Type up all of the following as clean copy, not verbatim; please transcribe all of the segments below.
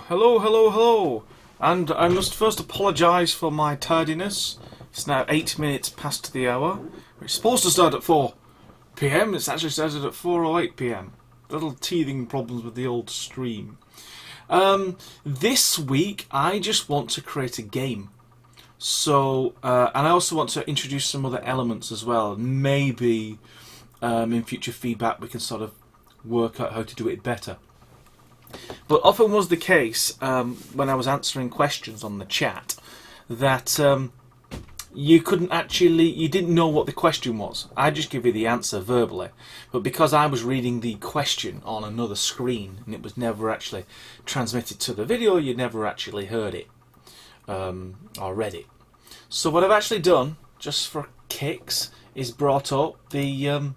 Hello, hello, hello. And I must first apologise for my tardiness. It's now 8 minutes past the hour. It's supposed to start at 4 PM. It's actually started at 4:08 PM. Little teething problems with the old stream. This week, I just want to create a game. So, and I also want to introduce some other elements as well. Maybe in future feedback we can sort of work out how to do it better. But often was the case when I was answering questions on the chat that you didn't know what the question was. I just give you the answer verbally, but because I was reading the question on another screen and it was never actually transmitted to the video, you never actually heard it or read it. So what I've actually done, just for kicks, is brought up the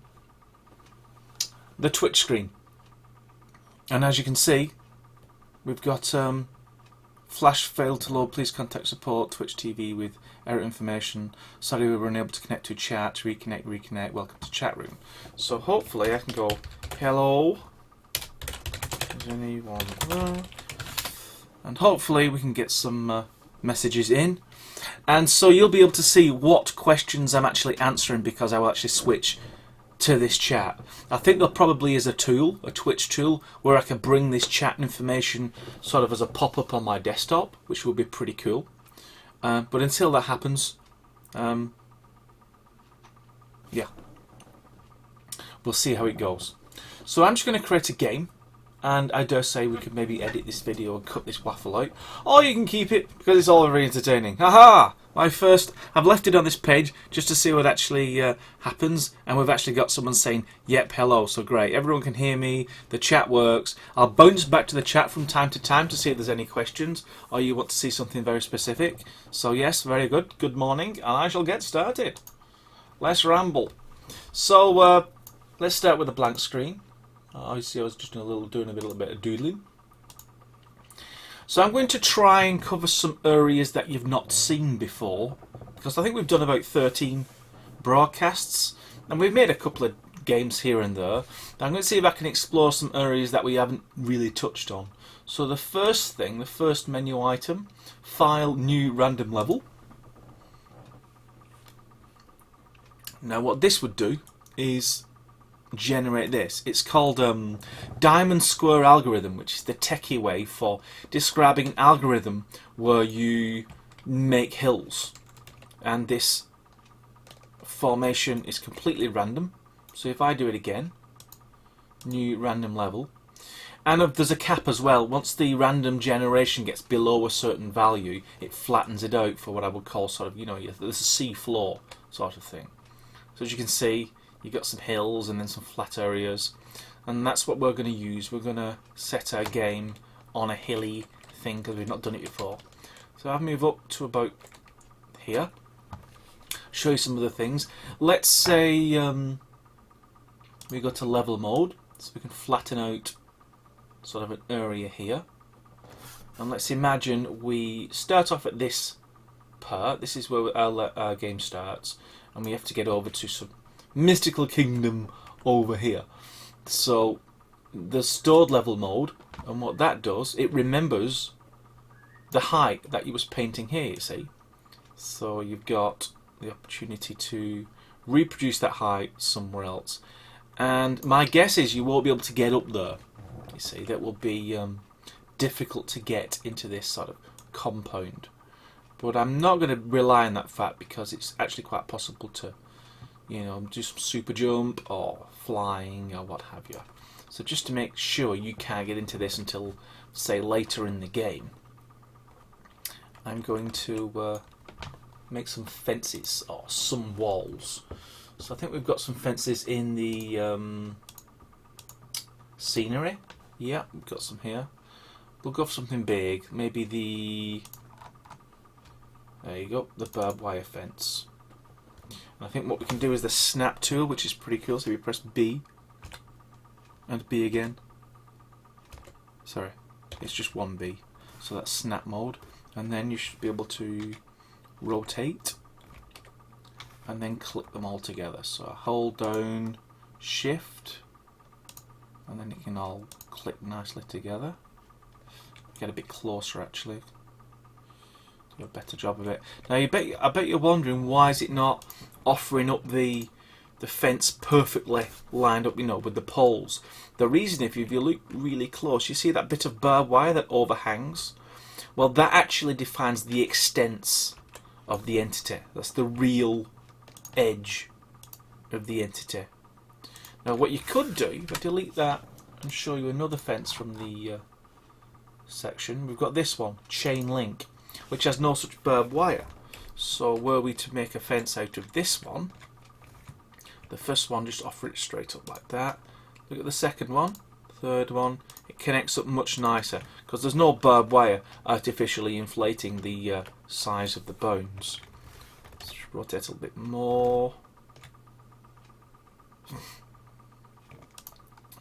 Twitch screen. And as you can see, we've got Flash failed to load, please contact support, Twitch TV with error information. Sorry we were unable to connect to chat, reconnect, welcome to chat room. So hopefully I can go, hello, is anyone there? And hopefully we can get some messages in. And so you'll be able to see what questions I'm actually answering because I will actually switch to this chat. I think there probably is a tool, a Twitch tool, where I can bring this chat information sort of as a pop-up on my desktop, which will be pretty cool. But until that happens, yeah, we'll see how it goes. So I'm just going to create a game, and I dare say we could maybe edit this video and cut this waffle out, or you can keep it because it's all very entertaining. Haha! I've left it on this page just to see what actually happens, and we've actually got someone saying, yep, hello, so great. Everyone can hear me, the chat works. I'll bounce back to the chat from time to time to see if there's any questions, or you want to see something very specific. So yes, very good. Good morning, and I shall get started. Let's ramble. So let's start with a blank screen. I see I was just doing a little bit of doodling. So I'm going to try and cover some areas that you've not seen before, because I think we've done about 13 broadcasts, and we've made a couple of games here and there. I'm going to see if I can explore some areas that we haven't really touched on. So the first thing, the first menu item, File, New Random Level. Now what this would do is generate this. It's called Diamond Square Algorithm, which is the techie way for describing an algorithm where you make hills, and this formation is completely random. So if I do it again, new random level, and there's a cap as well. Once the random generation gets below a certain value, it flattens it out for what I would call sort of, there's a sea floor sort of thing. So as you can see, you've got some hills and then some flat areas, and that's what we're going to use. We're going to set our game on a hilly thing because we've not done it before. So I'll move up to about here, show you some of the things. Let's say we go to level mode, so we can flatten out sort of an area here. And let's imagine we start off at this part. This is where our game starts, and we have to get over to some mystical kingdom over here. So the stored level mode, and what that does, it remembers the height that you was painting here, you see. So you've got the opportunity to reproduce that height somewhere else, and my guess is you won't be able to get up there, you see. That will be difficult to get into this sort of compound, but I'm not going to rely on that fact because it's actually quite possible to do some super jump or flying or what have you. So just to make sure you can't get into this until, say, later in the game, I'm going to make some fences or some walls. So I think we've got some fences in the scenery. Yeah, we've got some here. We'll go for something big. Maybe there you go, the barbed wire fence. I think what we can do is the snap tool, which is pretty cool. So we press B and B again. Sorry, it's just one B. So that's snap mode, and then you should be able to rotate and then click them all together. So I hold down Shift, and then it can all click nicely together. get a bit closer actually. Do a better job of it. Now I bet you're wondering, why is it not offering up the fence perfectly lined up, you know, with the poles? The reason, if you look really close, you see that bit of barbed wire that overhangs? Well, that actually defines the extents of the entity. That's the real edge of the entity. Now what you could do, if I delete that and show you another fence from the section, we've got this one, chain link, which has no such barbed wire. So were we to make a fence out of this one, the first one, just offer it straight up like that. Look at the second one, third one, it connects up much nicer because there's no barbed wire artificially inflating the size of the bones. Let's just rotate a little bit more.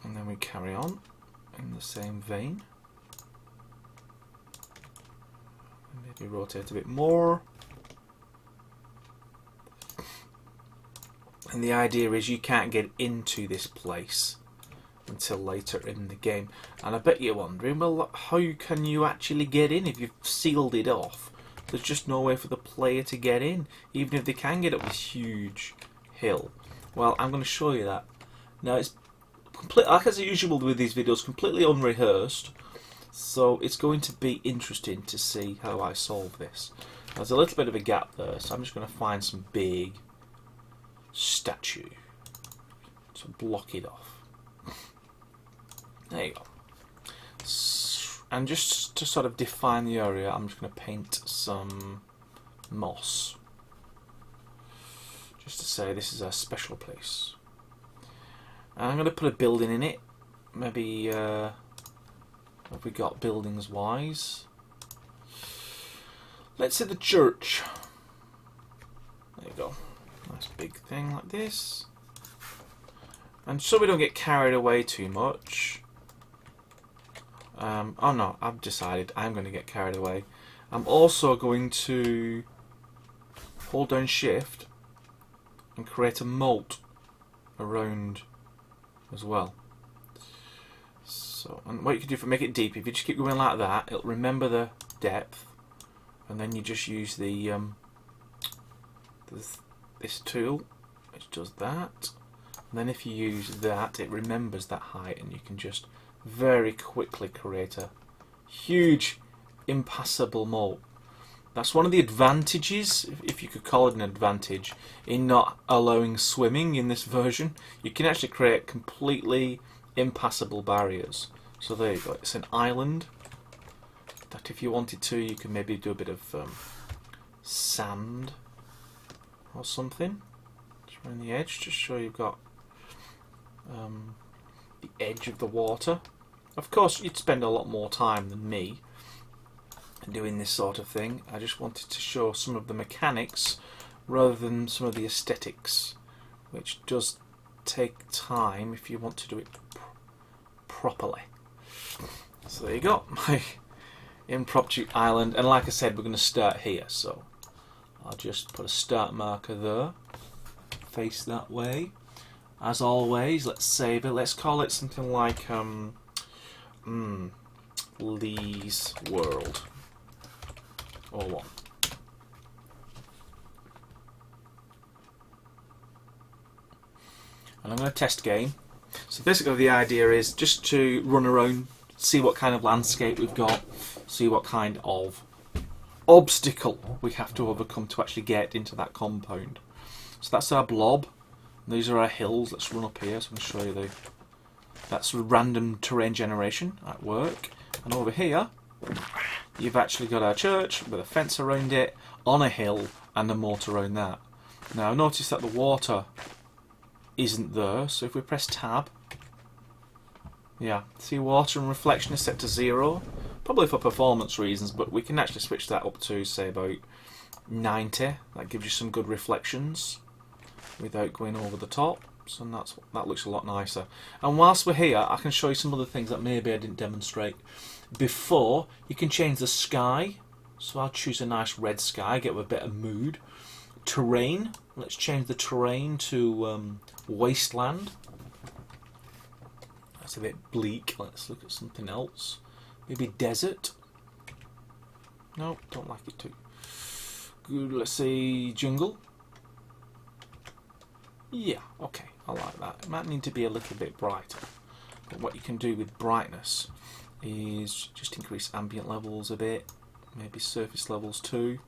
And then we carry on in the same vein. Maybe rotate a bit more. And the idea is you can't get into this place until later in the game. And I bet you're wondering, well, how can you actually get in if you've sealed it off? There's just no way for the player to get in, even if they can get up this huge hill. Well, I'm going to show you that. Now, it's like as usual with these videos, completely unrehearsed. So it's going to be interesting to see how I solve this. There's a little bit of a gap there, so I'm just going to find some big statue to block it off. There you go. And just to sort of define the area, I'm just going to paint some moss. Just to say this is a special place. And I'm going to put a building in it. Maybe, what have we got buildings wise? Let's say the church. There you go. Nice big thing like this. And so we don't get carried away too much. Oh no, I've decided I'm going to get carried away. I'm also going to hold down shift and create a moat around as well. So, and what you can do for make it deep, if you just keep going like that, it'll remember the depth, and then you just use the this tool which does that, and then if you use that, it remembers that height, and you can just very quickly create a huge impassable moat. That's one of the advantages, if you could call it an advantage, in not allowing swimming in this version. You can actually create completely impassable barriers. So there you go, it's an island that if you wanted to, you can maybe do a bit of sand or something just around the edge, just so you've got the edge of the water. Of course, you'd spend a lot more time than me doing this sort of thing. I just wanted to show some of the mechanics rather than some of the aesthetics, which does take time if you want to do it properly. So there you go, my impromptu island, and like I said, we're going to start here, so I'll just put a start marker there, face that way. As always, let's save it. Let's call it something like Lee's World. Or one. And I'm going to test game. So basically the idea is just to run around, see what kind of landscape we've got, see what kind of obstacle we have to overcome to actually get into that compound. So that's our blob. These are our hills. Let's run up here so I can show you that's random terrain generation at work. And over here you've actually got our church with a fence around it on a hill and a moat around that. Now notice that the water isn't there, so if we press tab, yeah, see water and reflection is set to 0, probably for performance reasons, but we can actually switch that up to say about 90. That gives you some good reflections without going over the top, so that looks a lot nicer. And whilst we're here, I can show you some other things that maybe I didn't demonstrate before. You can change the sky, so I'll choose a nice red sky, get a bit of mood. Terrain, let's change the terrain to wasteland. That's a bit bleak. Let's look at something else. Maybe desert. No, don't like it too. Good, let's say jungle. Yeah, okay, I like that. It might need to be a little bit brighter. But what you can do with brightness is just increase ambient levels a bit, maybe surface levels too.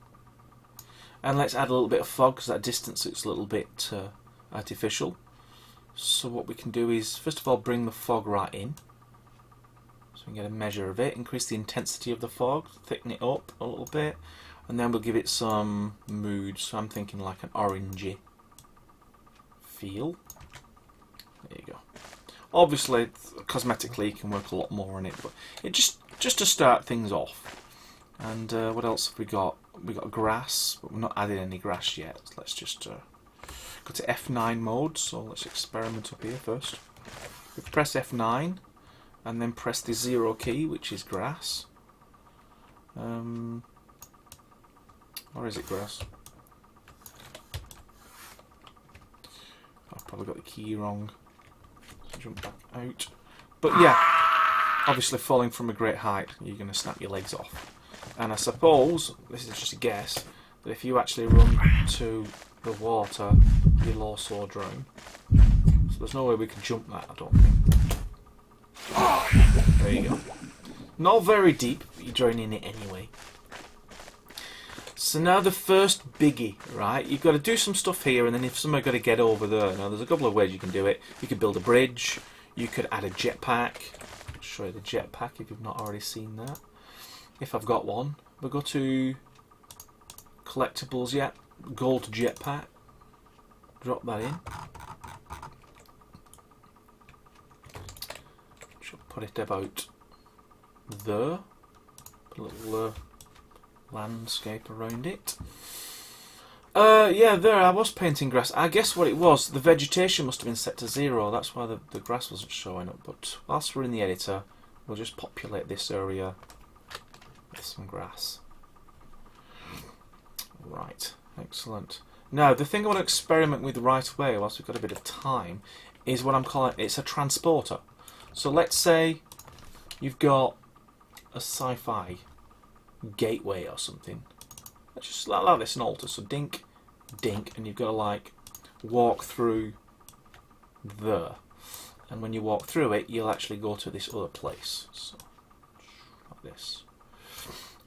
And let's add a little bit of fog, because that distance it's a little bit artificial. So what we can do is, first of all, bring the fog right in. So we can get a measure of it, increase the intensity of the fog, thicken it up a little bit, and then we'll give it some mood. So I'm thinking like an orangey feel. There you go. Obviously, cosmetically, you can work a lot more on it, but it just to start things off. And what else have we got? We got grass, but we're not adding any grass yet. So let's just go to F9 mode. So let's experiment up here first. We press F9, and then press the 0 key, which is grass. Or is it grass? I've probably got the key wrong. So jump back out. But yeah, obviously falling from a great height, you're going to snap your legs off. And I suppose, this is just a guess, that if you actually run to the water, you'll also drown. So there's no way we can jump that, I don't think. There you go. Not very deep, but you're drowning in it anyway. So now the first biggie, right? You've got to do some stuff here, and then if somebody's got to get over there. Now there's a couple of ways you can do it. You could build a bridge. You could add a jetpack. I'll show you the jetpack if you've not already seen that. If I've got one, we'll go to collectibles yet. Gold jetpack. Drop that in. Should put it about there. Put a little landscape around it. Yeah, there, I was painting grass. I guess what it was, the vegetation must have been set to 0. That's why the grass wasn't showing up. But whilst we're in the editor, we'll just populate this area with some grass. Right, excellent. Now, the thing I want to experiment with right away, whilst we've got a bit of time, is what I'm calling, it's a transporter. So let's say you've got a sci-fi gateway or something. Let's just like this in altar. So dink, dink, and you've got to like walk through there. And when you walk through it, you'll actually go to this other place. So like this.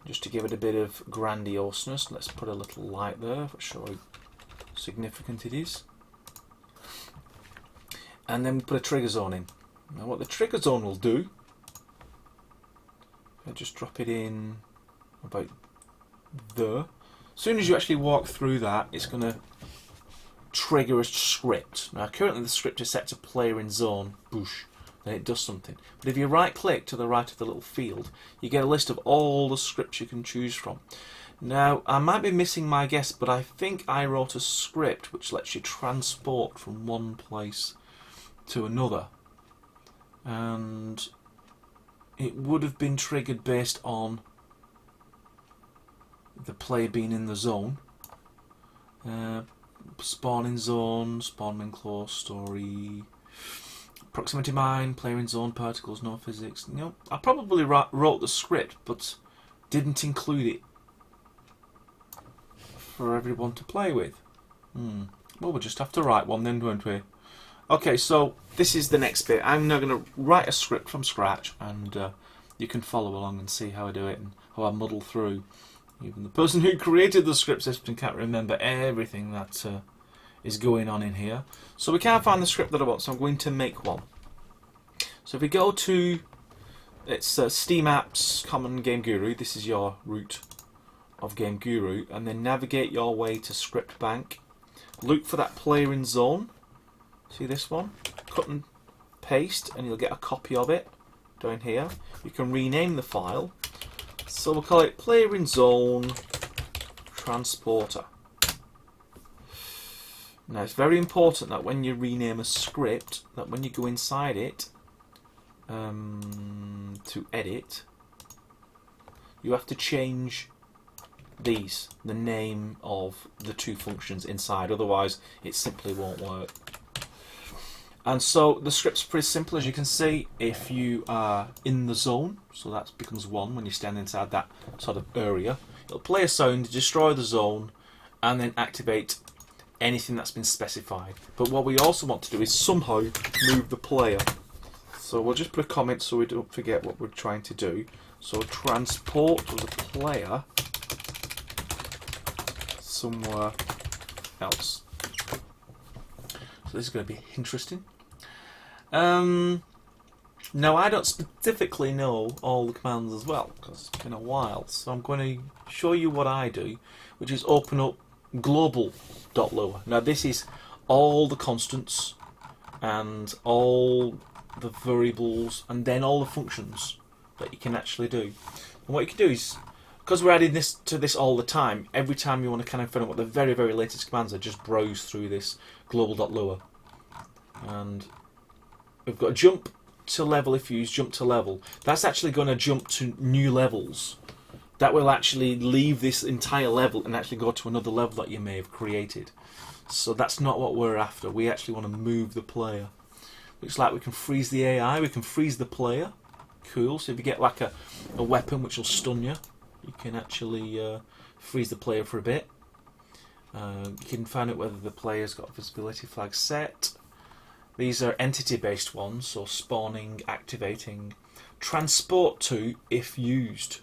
Just to give it a bit of grandioseness, let's put a little light there for show how significant it is. And then we put a trigger zone in. Now what the trigger zone will do, I'll just drop it in about there. As soon as you actually walk through that, it's going to trigger a script. Now currently the script is set to player in zone, boosh, then it does something. But if you right click to the right of the little field, you get a list of all the scripts you can choose from. Now I might be missing my guess, but I think I wrote a script which lets you transport from one place to another. And it would have been triggered based on the player being in the zone. Spawn in zone, spawn in close, story, proximity mine, player in zone, particles, no physics. No, I probably wrote the script but didn't include it for everyone to play with. Well, we'll just have to write one then, won't we? Okay, so this is the next bit. I'm now going to write a script from scratch, and you can follow along and see how I do it and how I muddle through. Even the person who created the script system can't remember everything that is going on in here. So we can't find the script that I want, so I'm going to make one. So if we go to, it's Steam Apps, Common Game Guru, this is your root of Game Guru, and then navigate your way to Script Bank. Look for that player in zone. See this one? Cut and paste, and you'll get a copy of it down here. You can rename the file. So we'll call it Player in Zone Transporter. Now it's very important that when you rename a script, that when you go inside it to edit, you have to change these, the name of the two functions inside, otherwise it simply won't work. And so the script's pretty simple, as you can see. If you are in the zone, so that becomes 1 when you stand inside that sort of area, It'll play a sound, destroy the zone, and then activate anything that's been specified. But what we also want to do is somehow move the player. So we'll just put a comment so we don't forget what we're trying to do. So transport the player somewhere else. So this is going to be interesting. Now I don't specifically know all the commands as well because it's been a while, so I'm going to show you what I do, which is open up global.lua. Now this is all the constants and all the variables and then all the functions that you can actually do. And what you can do is, because we're adding this to this all the time, every time you want to kind of find out what the very, very latest commands are, just browse through this global.lua. And we've got jump to level if you use jump to level. That's actually going to jump to new levels. That will actually leave this entire level and actually go to another level that you may have created. So that's not what we're after. We actually want to move the player. Looks like we can freeze the AI, we can freeze the player. Cool, so if you get like a weapon which will stun you, you can actually freeze the player for a bit. You can find out whether the player's got a visibility flag set. These are entity-based ones, so spawning, activating, transport to if used.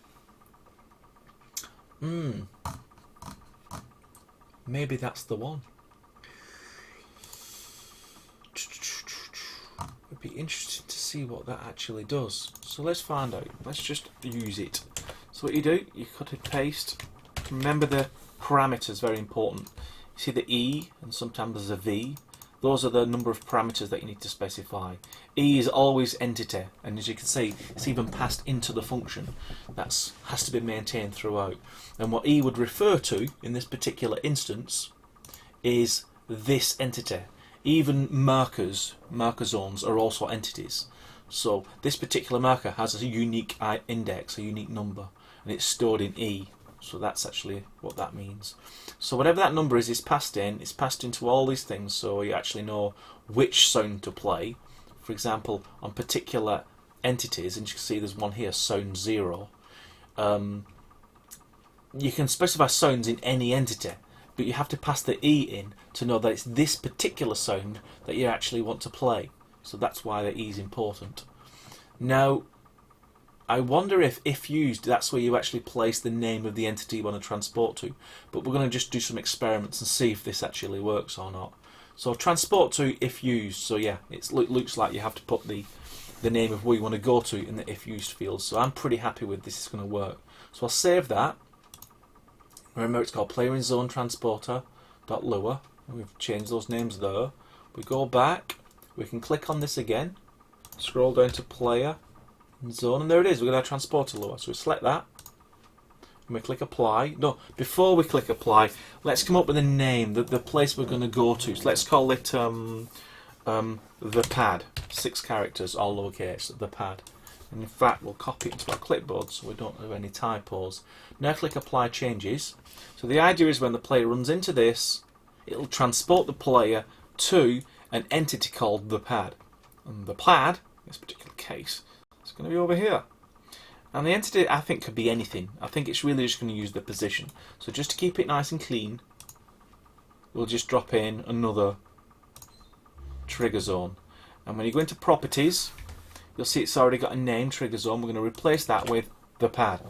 Maybe that's the one. It'd be interesting to see what that actually does. So let's find out. Let's just use it. So what you do, you cut and paste. Remember the parameters, very important. You see the E, and sometimes there's a V. Those are the number of parameters that you need to specify. E is always entity, and as you can see, it's even passed into the function. That has to be maintained throughout. And what E would refer to in this particular instance is this entity. Even marker zones are also entities. So this particular marker has a unique index, a unique number, and it's stored in E. So that's actually what that means. So whatever that number is passed in. It's passed into all these things, so you actually know which sound to play. For example, on particular entities, and you can see there's one here, sound 0. You can specify sounds in any entity, but you have to pass the E in to know that it's this particular sound that you actually want to play. So that's why the E is important. Now, I wonder if used, that's where you actually place the name of the entity you want to transport to. But we're going to just do some experiments and see if this actually works or not. So transport to if used. So yeah, it looks like you have to put the name of where you want to go to in the if used field. So I'm pretty happy with this. It's going to work. So I'll save that. Remember, it's called player in zone transporter.lua. We've changed those names there. We go back. We can click on this again. Scroll down to player zone, and there it is. We're going to transport LUA. So we select that, and we click apply. No, before we click apply, let's come up with a name, the place we're going to go to. So let's call it the pad. 6 characters, all lowercase, the pad. And in fact, we'll copy it into our clipboard so we don't have any typos. Now click apply changes. So the idea is when the player runs into this, it'll transport the player to an entity called the pad. And the pad, in this particular case, it's going to be over here. And the entity, I think, could be anything. I think it's really just going to use the position. So just to keep it nice and clean, we'll just drop in another trigger zone. And when you go into properties, you'll see it's already got a name, trigger zone. We're going to replace that with the pad.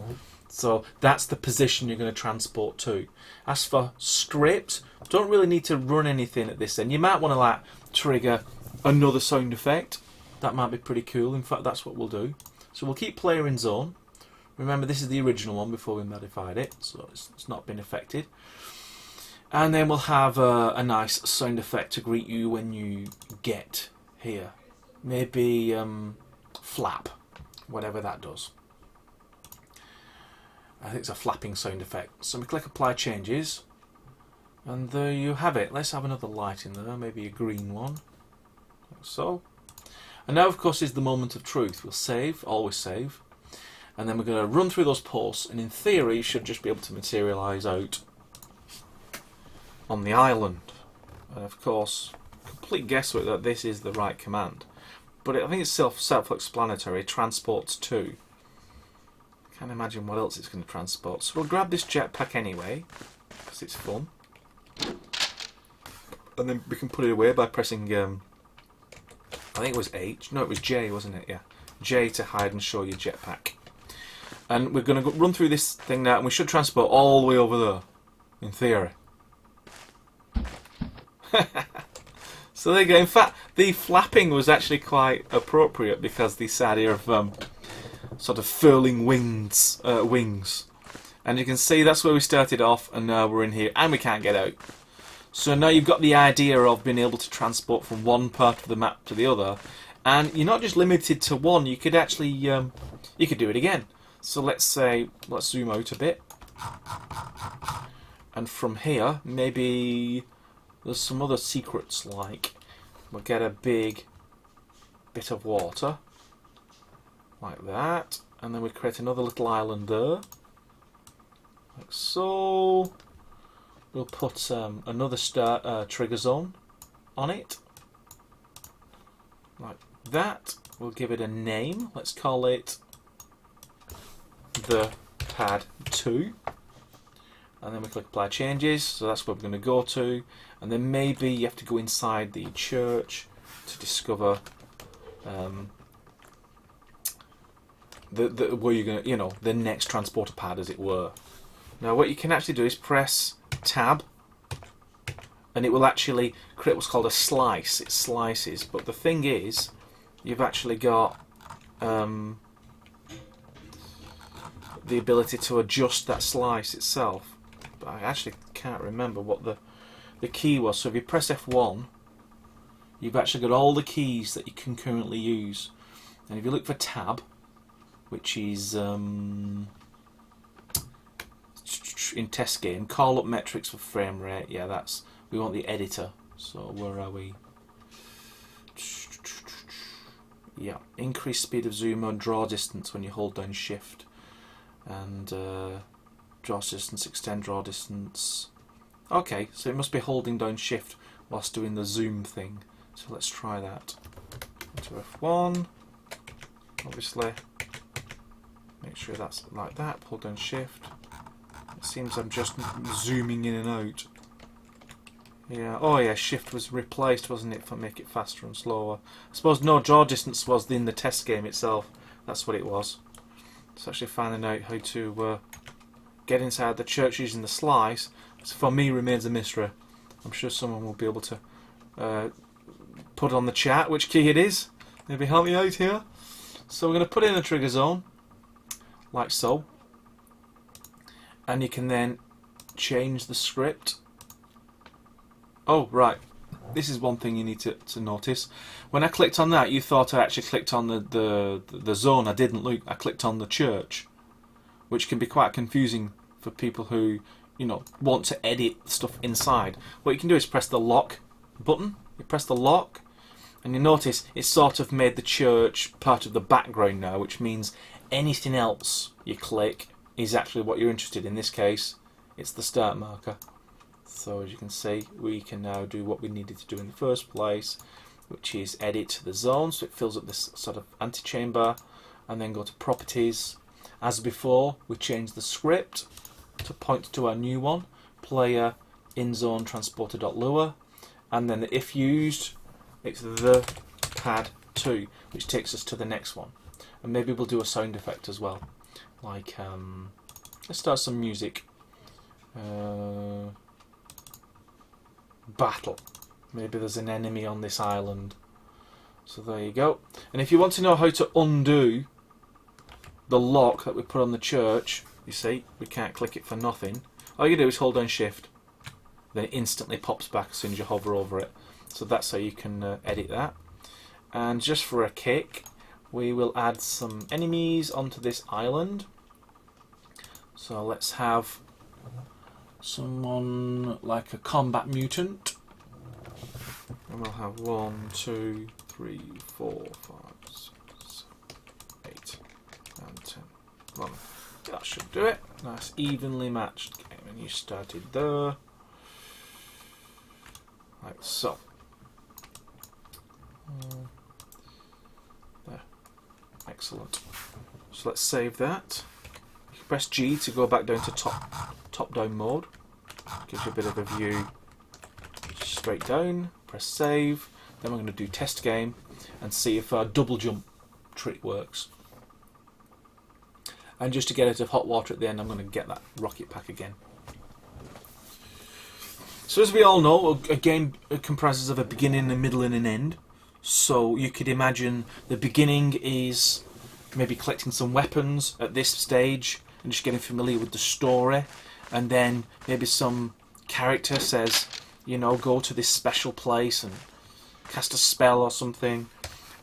So that's the position you're going to transport to. As for script, don't really need to run anything at this end. You might want to like trigger another sound effect. That might be pretty cool. In fact, that's what we'll do. So we'll keep player in zone. Remember, this is the original one before we modified it, so it's not been affected. And then we'll have a nice sound effect to greet you when you get here. Maybe flap, whatever that does. I think it's a flapping sound effect. So we click apply changes, and there you have it. Let's have another light in there, maybe a green one, like so. And now, of course, is the moment of truth. We'll save, always save, and then we're going to run through those posts, and in theory, you should just be able to materialise out on the island. And of course, complete guesswork that this is the right command. But I think it's self-explanatory. Transports to. Can't imagine what else it's going to transport. So we'll grab this jetpack anyway, because it's fun. And then we can put it away by pressing, I think it was H. No, it was J, wasn't it? Yeah. J to hide and show your jetpack. And we're going to run through this thing now, and we should transport all the way over there, in theory. So there you go. In fact, the flapping was actually quite appropriate because this idea of sort of furling wings. And you can see that's where we started off, and now we're in here, and we can't get out. So now you've got the idea of being able to transport from one part of the map to the other, and you're not just limited to one. You could actually you could do it again. So let's zoom out a bit, and from here maybe there's some other secrets, like we'll get a big bit of water like that, and then we create another little island there, like so. We'll put another trigger zone on it, like that. We'll give it a name. Let's call it the pad 2, and then we click apply changes. So that's where we're going to go to, and then maybe you have to go inside the church to discover where you're going to, the next transporter pad, as it were. Now what you can actually do is press tab, and it will actually create what's called a slice. It slices, but the thing is, you've actually got the ability to adjust that slice itself. But I actually can't remember what the key was. So if you press F1, you've actually got all the keys that you can currently use. And if you look for tab, which is in test game, call up metrics for frame rate. Yeah, we want the editor. So where are we? Yeah, increase speed of zoom and draw distance when you hold down shift, and draw distance, extend draw distance. Okay, so it must be holding down shift whilst doing the zoom thing. So let's try that. Into F1, obviously. Make sure that's like that. Pull down shift. It seems I'm just zooming in and out. Yeah. Oh yeah, shift was replaced, wasn't it, for make it faster and slower. I suppose no, draw distance was in the test game itself. That's what it was. It's actually finding out how to get inside the church using the slice. So for me, remains a mystery. I'm sure someone will be able to put on the chat which key it is. Maybe help me out here. So we're going to put in a trigger zone, like so. And you can then change the script. Oh, right. This is one thing you need to notice. When I clicked on that, you thought I actually clicked on the zone. I didn't look. I clicked on the church, which can be quite confusing for people who, want to edit stuff inside. What you can do is press the lock button. You press the lock, and you notice it's sort of made the church part of the background now, which means anything else you click is actually what you're interested in. In this case, it's the start marker. So as you can see, we can now do what we needed to do in the first place, which is edit the zone, so it fills up this sort of antechamber, and then go to properties. As before, we changed the script to point to our new one, player in zone transporter.lua, and then the if used, it's the pad 2, which takes us to the next one. And maybe we'll do a sound effect as well, like let's start some music. Battle. Maybe there's an enemy on this island. So there you go. And if you want to know how to undo the lock that we put on the church, you see, we can't click it for nothing. All you do is hold down shift. Then it instantly pops back as soon as you hover over it. So that's how you can edit that. And just for a kick, we will add some enemies onto this island. So let's have someone like a combat mutant, and we'll have 1, 2, 3, 4, 5, 6, 7, 8, 9, 10, 11. That should do it. Nice evenly matched game, and you started there, like so. There, excellent. So let's save that. Press G to go back down to top-down mode. Gives you a bit of a view straight down. Press save. Then we're going to do test game and see if our double jump trick works. And just to get out of hot water at the end, I'm going to get that rocket pack again. So as we all know, a game comprises of a beginning, a middle and an end. So you could imagine the beginning is maybe collecting some weapons at this stage and just getting familiar with the story. And then maybe some character says, you know, go to this special place and cast a spell or something.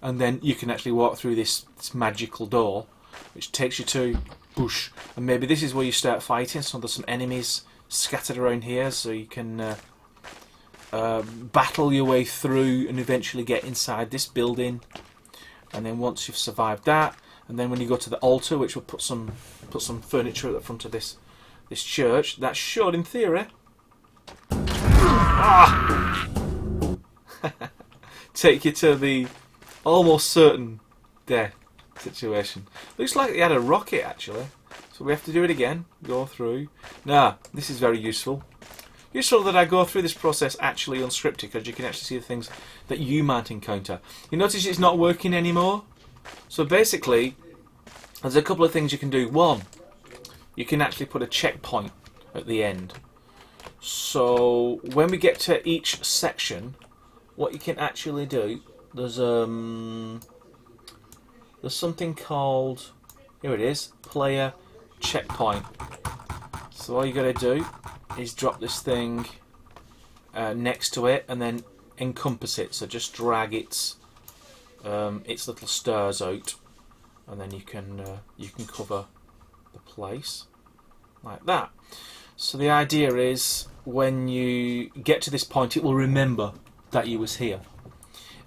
And then you can actually walk through this magical door, which takes you to bush. And maybe this is where you start fighting. So there's some enemies scattered around here, so you can battle your way through and eventually get inside this building. And then once you've survived that, and then when you go to the altar, which will put some furniture at the front of this church, that should, in theory, take you to the almost certain death situation. Looks like they had a rocket actually, so we have to do it again. Go through. Now, this is very useful. Useful that I go through this process actually unscripted, because you can actually see the things that you might encounter. You notice it's not working anymore. So basically, there's a couple of things you can do. One, you can actually put a checkpoint at the end. So when we get to each section, what you can actually do, there's something called, here it is, player checkpoint. So all you got to do is drop this thing next to it and then encompass it. So just drag its little stars out, and then you can cover the place like that. So the idea is when you get to this point, it will remember that you was here.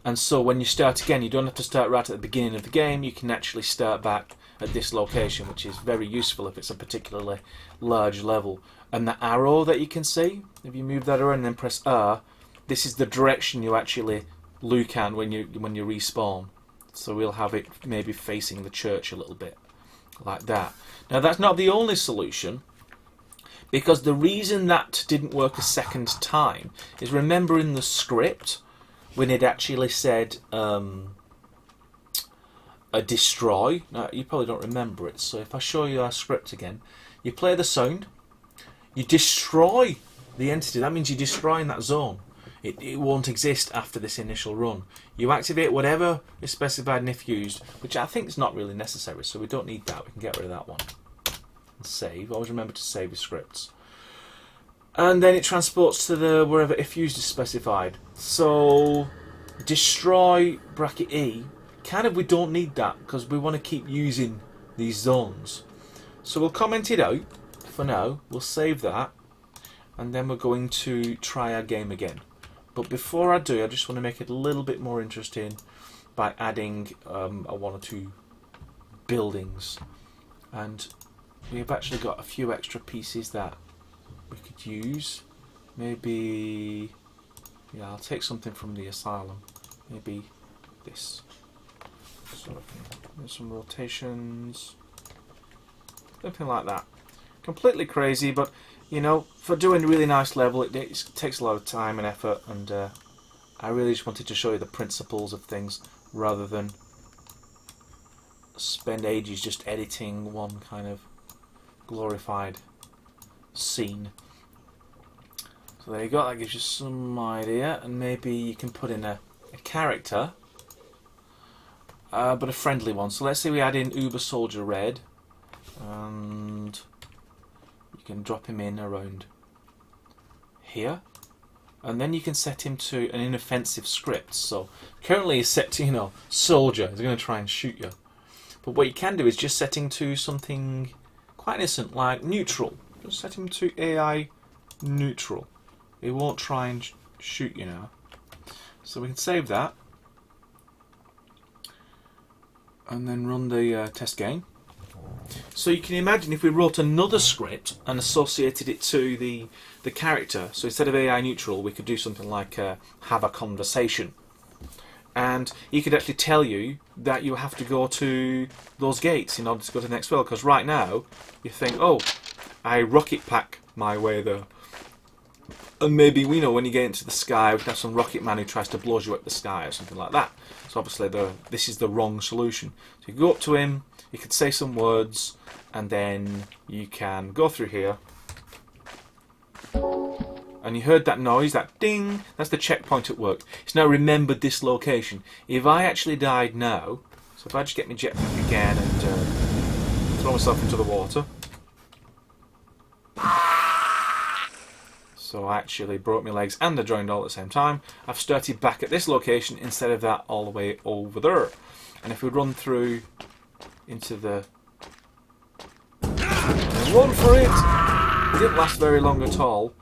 And so when you start again, you don't have to start right at the beginning of the game. You can actually start back at this location, which is very useful if it's a particularly large level. And the arrow that you can see, if you move that around and then press R, this is the direction you actually look at when you respawn. So we'll have it maybe facing the church a little bit, like that. Now that's not the only solution, because the reason that didn't work a second time is, remember in the script when it actually said a destroy. Now you probably don't remember it, so if I show you our script again, you play the sound, you destroy the entity. That means you're destroying that zone. It won't exist after this initial run. You activate whatever is specified and if used, which I think is not really necessary, so we don't need that. We can get rid of that one. And save. Always remember to save your scripts. And then it transports to the wherever if used is specified. So destroy bracket E, kind of we don't need that because we want to keep using these zones. So we'll comment it out for now. We'll save that, and then we're going to try our game again. But before I do, I just want to make it a little bit more interesting by adding one or two buildings. And we've actually got a few extra pieces that we could use. Maybe, yeah, I'll take something from the asylum. Maybe this sort of thing. There's some rotations, something like that. Completely crazy, but you know, for doing a really nice level, it takes a lot of time and effort, and I really just wanted to show you the principles of things rather than spend ages just editing one kind of glorified scene. So there you go, that gives you some idea, and maybe you can put in a character, but a friendly one. So let's say we add in Uber Soldier Red, and you can drop him in around here, and then you can set him to an inoffensive script. So currently he's set to, you know, soldier, he's going to try and shoot you. But what you can do is just set him to something quite innocent, like neutral. Just set him to AI neutral. He won't try and shoot you now. So we can save that, and then run the test game. So you can imagine if we wrote another script and associated it to the character. So instead of AI neutral, we could do something like have a conversation. and he could actually tell you that you have to go to those gates in order to go to the next world. Because right now, you think, oh, I rocket pack my way there. And maybe, we know, when you get into the sky, we can have some rocket man who tries to blow you up the sky or something like that. So obviously this is the wrong solution. So you go up to him, you could say some words, and then you can go through here. And you heard that noise, that ding, that's the checkpoint at work. It's now remembered this location. If I actually died now, so if I just get my jetpack again and throw myself into the water. So I actually broke my legs and I joined all at the same time. I've started back at this location instead of that all the way over there. And if we run through into the... and run for it! It didn't last very long at all.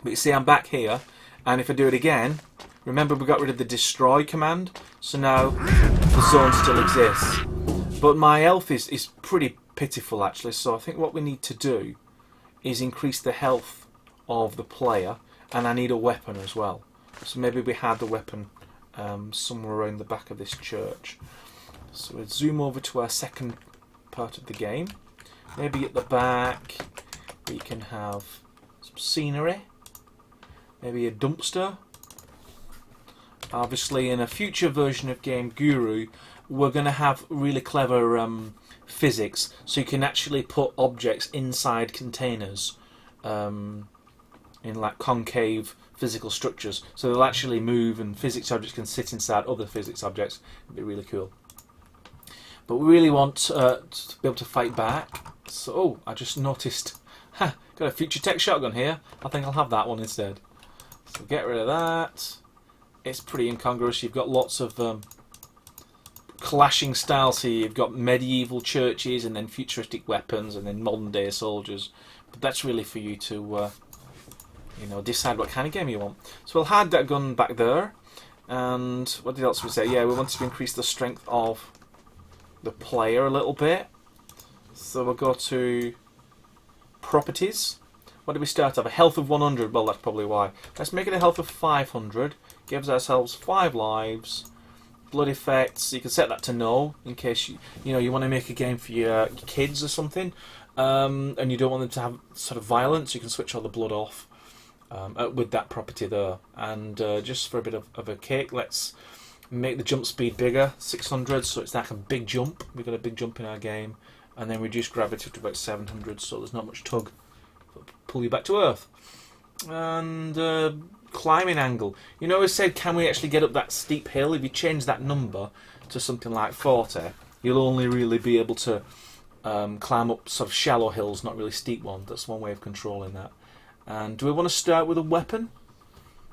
But you see, I'm back here, and if I do it again, remember we got rid of the destroy command, so now the zone still exists. But my health is pretty pitiful actually, so I think what we need to do is increase the health of the player, and I need a weapon as well. So maybe we had the weapon somewhere around the back of this church. So we'll zoom over to our second part of the game. Maybe at the back we can have some scenery. Maybe a dumpster. Obviously, in a future version of Game Guru, we're going to have really clever physics, so you can actually put objects inside containers in like concave physical structures, so they'll actually move, and physics objects can sit inside other physics objects. It'd be really cool. But we really want to be able to fight back. So, oh, I just noticed, got a future tech shotgun here. I think I'll have that one instead. So get rid of that. It's pretty incongruous. You've got lots of clashing styles here. You've got medieval churches, and then futuristic weapons, and then modern day soldiers. But that's really for you to decide what kind of game you want. So we'll hide that gun back there. And what else we say? Yeah, we want to increase the strength of the player a little bit. So we'll go to properties. What do we start off? A health of 100. Well, that's probably why. Let's make it a health of 500. Gives ourselves 5 lives. Blood effects. You can set that to no in case you want to make a game for your kids or something, and you don't want them to have sort of violence. You can switch all the blood off with that property there. And just for a bit of a kick, let's make the jump speed bigger, 600. So it's like a big jump. We've got a big jump in our game, and then reduce gravity to about 700. So there's not much tug. Pull you back to Earth. And climbing angle. You know, I said, can we actually get up that steep hill? If you change that number to something like 40, you'll only really be able to climb up sort of shallow hills, not really steep ones. That's one way of controlling that. And do we want to start with a weapon?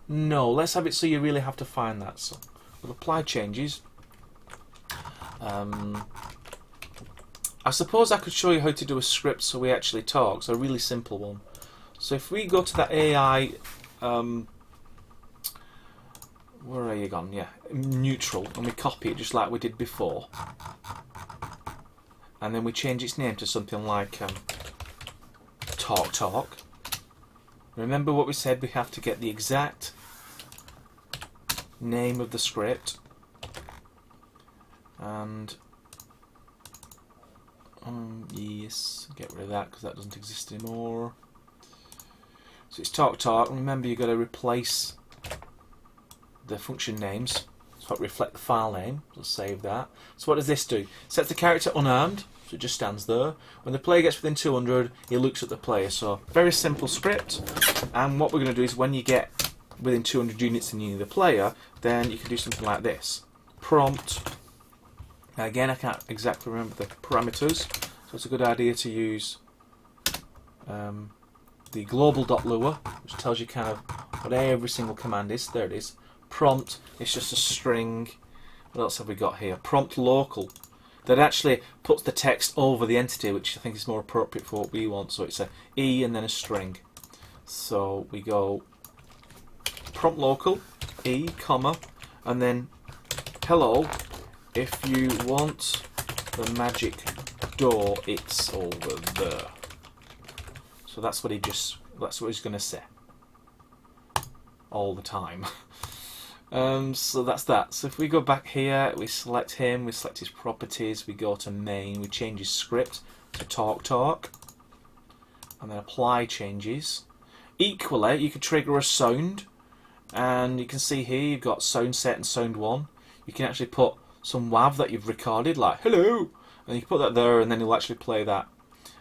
No, let's have it so you really have to find that. So we'll apply changes. I suppose I could show you how to do a script so we actually talk. So a really simple one. So if we go to that AI, where are you gone? Yeah, neutral, and we copy it just like we did before, and then we change its name to something like talk. Remember what we said? We have to get the exact name of the script, and yes, get rid of that because that doesn't exist anymore. So it's talk. Remember, you've got to replace the function names so it reflect the file name. So save that. So what does this do? Sets the character unarmed, so it just stands there. When the player gets within 200, it looks at the player. So very simple script. And what we're going to do is when you get within 200 units and you need the player, then you can do something like this. Prompt. Now again, I can't exactly remember the parameters, so it's a good idea to use the global.lua, which tells you kind of what every single command is. There it is. Prompt, it's just a string. What else have we got here? Prompt local. That actually puts the text over the entity, which I think is more appropriate for what we want. So it's a E and then a string. So we go prompt local, E, comma, and then hello. If you want the magic door, it's over there. So that's what he's going to say all the time. So that's that. So if we go back here, we select him, we select his properties, we go to main, we change his script to talk, and then apply changes. Equally, you can trigger a sound, and you can see here you've got sound set and sound 1. You can actually put some WAV that you've recorded, like hello, and you can put that there, and then it'll actually play that.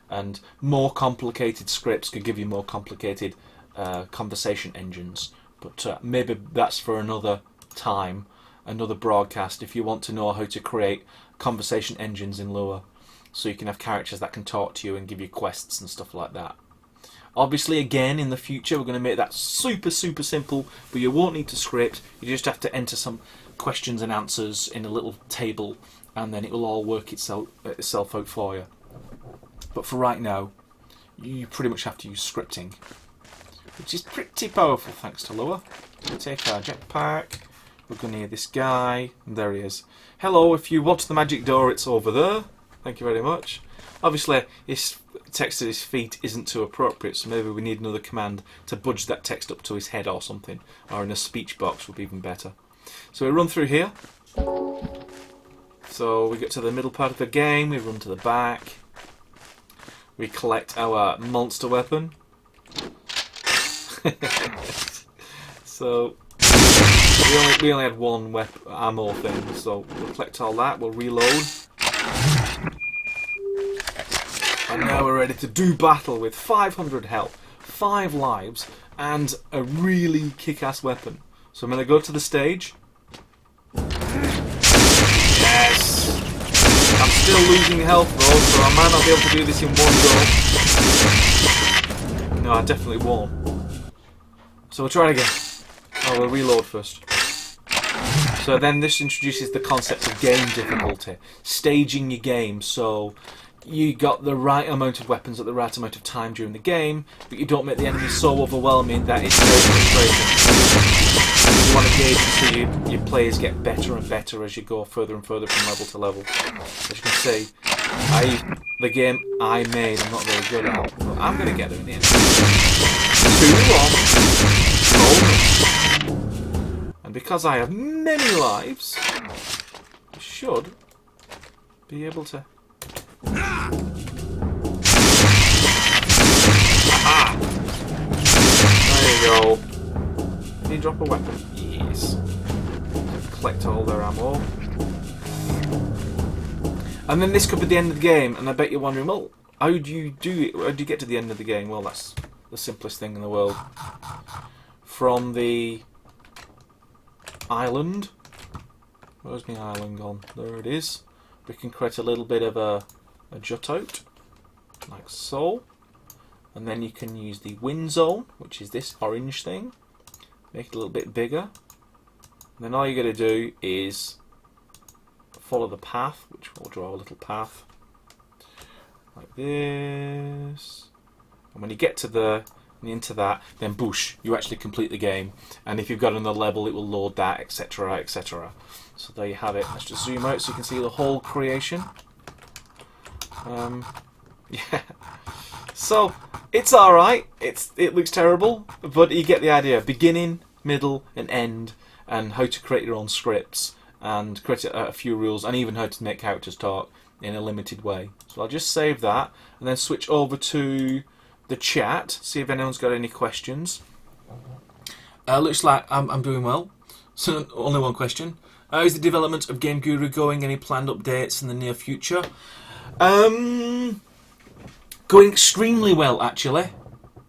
And more complicated scripts could give you more complicated conversation engines. But maybe that's for another time, another broadcast, if you want to know how to create conversation engines in Lua. So you can have characters that can talk to you and give you quests and stuff like that. Obviously, again, in the future, we're going to make that super, super simple, but you won't need to script. You just have to enter some questions and answers in a little table, and then it will all work itself out for you. But for right now, you pretty much have to use scripting, which is pretty powerful thanks to Lua. We'll take our jetpack, we're going to hear this guy, and there he is. Hello, if you watch the magic door, it's over there. Thank you very much. Obviously, his text at his feet isn't too appropriate, so maybe we need another command to budge that text up to his head or something, or in a speech box would be even better. So we run through here. So we get to the middle part of the game, we run to the back, we collect our monster weapon. So we only had one ammo thing, so we'll collect all that, we'll reload. And now we're ready to do battle with 500 health, 5 lives, and a really kick-ass weapon. So I'm going to go to the stage. Yes! I'm still losing health though, so I might not be able to do this in one go. No, I definitely won't. So we'll try again. Oh, we'll reload first. So then this introduces the concept of game difficulty. Staging your game, so you got the right amount of weapons at the right amount of time during the game, but you don't make the enemy so overwhelming that it's very frustrating. You want to gauge until your players get better and better as you go further and further from level to level. As you can see, the game I made I'm not very good at, but I'm going to get there in the end. 2-1. And because I have many lives, I should be able to... Aha! There you go. Did he drop a weapon? Yes. Collect all their ammo. And then this could be the end of the game, and I bet you're wondering, well, how do you do it? How do you get to the end of the game? Well, that's the simplest thing in the world. From the island. Where's my island gone? There it is. We can create a little bit of a jut out, like so. And then you can use the wind zone, which is this orange thing. Make it a little bit bigger. And then all you got to do is follow the path, which will draw a little path like this. And when you get to into that, then boosh, you actually complete the game. And if you've got another level, it will load that, etc., etc. So there you have it. Let's just zoom out so you can see the whole creation. Yeah. So it's all right. It looks terrible, but you get the idea. Beginning, middle, and end, and how to create your own scripts and create a few rules, and even how to make characters talk in a limited way. So I'll just save that and then switch over to the chat. See if anyone's got any questions. Looks like I'm doing well. So only one question. How is the development of Game Guru going? Any planned updates in the near future? Going extremely well, actually.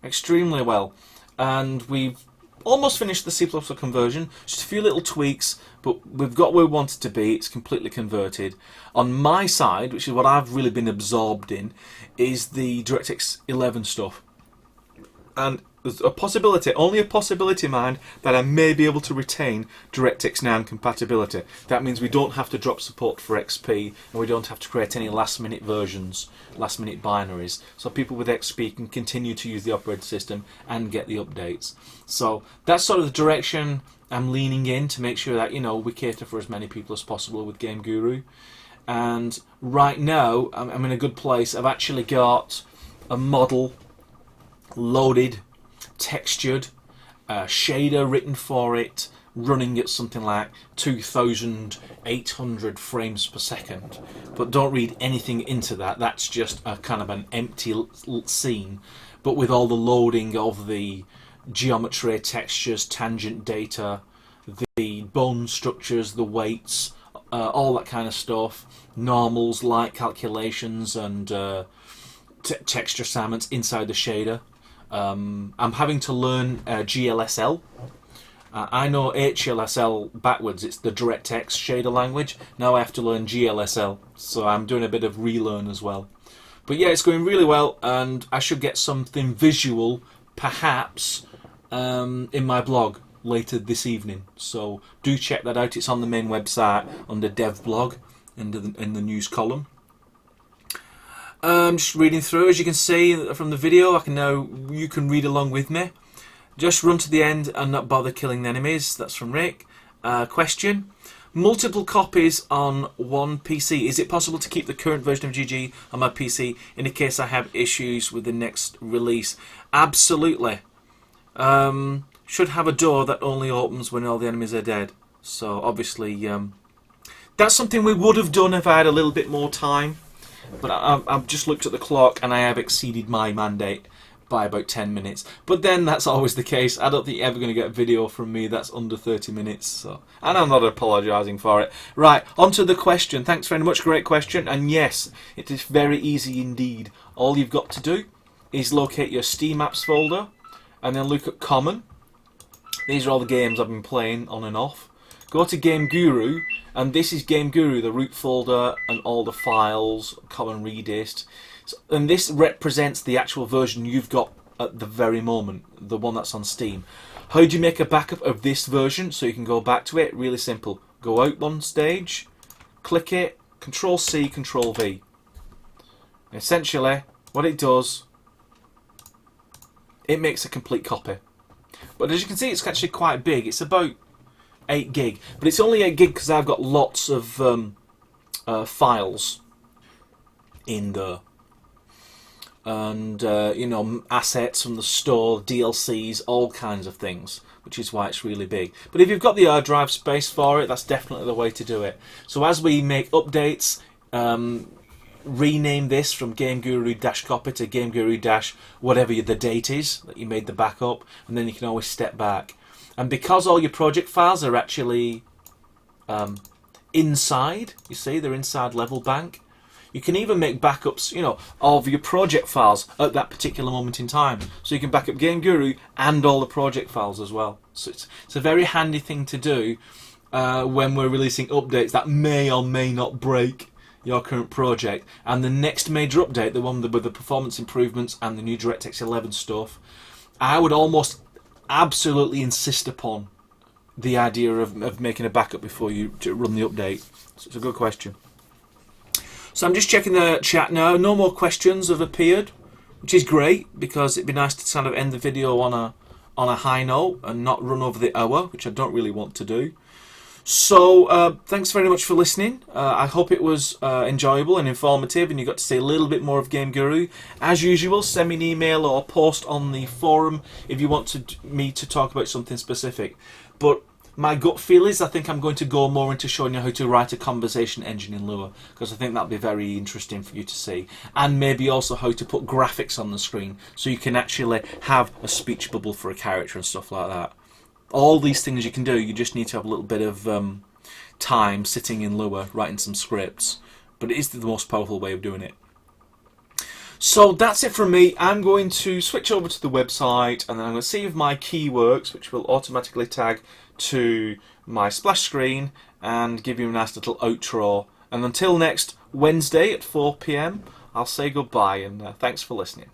Extremely well. And we've almost finished the C++ conversion. Just a few little tweaks, but we've got where we want it to be. It's completely converted. On my side, which is what I've really been absorbed in, is the DirectX 11 stuff. And there's a possibility, only a possibility, mind, that I may be able to retain DirectX 9 compatibility. That means we don't have to drop support for XP, and we don't have to create any last-minute versions, last-minute binaries. So people with XP can continue to use the operating system and get the updates. So that's sort of the direction I'm leaning in to make sure that, you know, we cater for as many people as possible with Game Guru. And right now, I'm in a good place. I've actually got a model loaded, textured, shader written for it, running at something like 2,800 frames per second. But don't read anything into that. That's just a kind of an empty scene. But with all the loading of the geometry, textures, tangent data, the bone structures, the weights, all that kind of stuff, normals, light calculations, and texture assignments inside the shader. I'm having to learn GLSL. I know HLSL backwards, it's the DirectX shader language. Now I have to learn GLSL, so I'm doing a bit of relearn as well. But yeah, it's going really well, and I should get something visual, perhaps, in my blog later this evening. So do check that out. It's on the main website under Dev Blog in the news column. Just reading through, as you can see from the video, you can read along with me. Just run to the end and not bother killing the enemies. That's from Rick. Question: multiple copies on one PC. Is it possible to keep the current version of GG on my PC in the case I have issues with the next release? Absolutely. Should have a door that only opens when all the enemies are dead. So obviously, that's something we would have done if I had a little bit more time. But I've just looked at the clock and I have exceeded my mandate by about 10 minutes. But then that's always the case. I don't think you're ever going to get a video from me that's under 30 minutes. So, and I'm not apologising for it. Right, on to the question. Thanks very much, great question. And yes, it is very easy indeed. All you've got to do is locate your Steam Apps folder and then look at Common. These are all the games I've been playing on and off. Go to Game Guru, and this is Game Guru, the root folder and all the files, Common Redist. And this represents the actual version you've got at the very moment, the one that's on Steam. How do you make a backup of this version so you can go back to it? Really simple. Go out one stage, click it, Control C, Control V. Essentially, what it does, it makes a complete copy. But as you can see, it's actually quite big. It's about 8 gig, but it's only 8 gig because I've got lots of files in there, and assets from the store, DLCs, all kinds of things, which is why it's really big. But if you've got the hard drive space for it, that's definitely the way to do it. So as we make updates, rename this from Game Guru -copy to Game Guru whatever the date is that you made the backup, and then you can always step back. And because all your project files are actually inside, you see, they're inside Level Bank, you can even make backups, of your project files at that particular moment in time. So you can back up Game Guru and all the project files as well. So it's a very handy thing to do when we're releasing updates that may or may not break your current project. And the next major update, the one with the performance improvements and the new DirectX 11 stuff, I would almost absolutely insist upon the idea of making a backup before you run the update. So it's a good question. So I'm just checking the chat now. No more questions have appeared, which is great, because it'd be nice to kind of end the video on a high note and not run over the hour, which I don't really want to do. So thanks very much for listening. I hope it was enjoyable and informative, and you got to see a little bit more of Game Guru. As usual, send me an email or post on the forum if you want me to talk about something specific. But my gut feel is I think I'm going to go more into showing you how to write a conversation engine in Lua, because I think that'll be very interesting for you to see. And maybe also how to put graphics on the screen so you can actually have a speech bubble for a character and stuff like that. All these things you can do, you just need to have a little bit of time sitting in Lua writing some scripts. But it is the most powerful way of doing it. So that's it from me. I'm going to switch over to the website, and then I'm going to see if my key works, which will automatically tag to my splash screen and give you a nice little outro. And until next Wednesday at 4 PM, I'll say goodbye, and thanks for listening.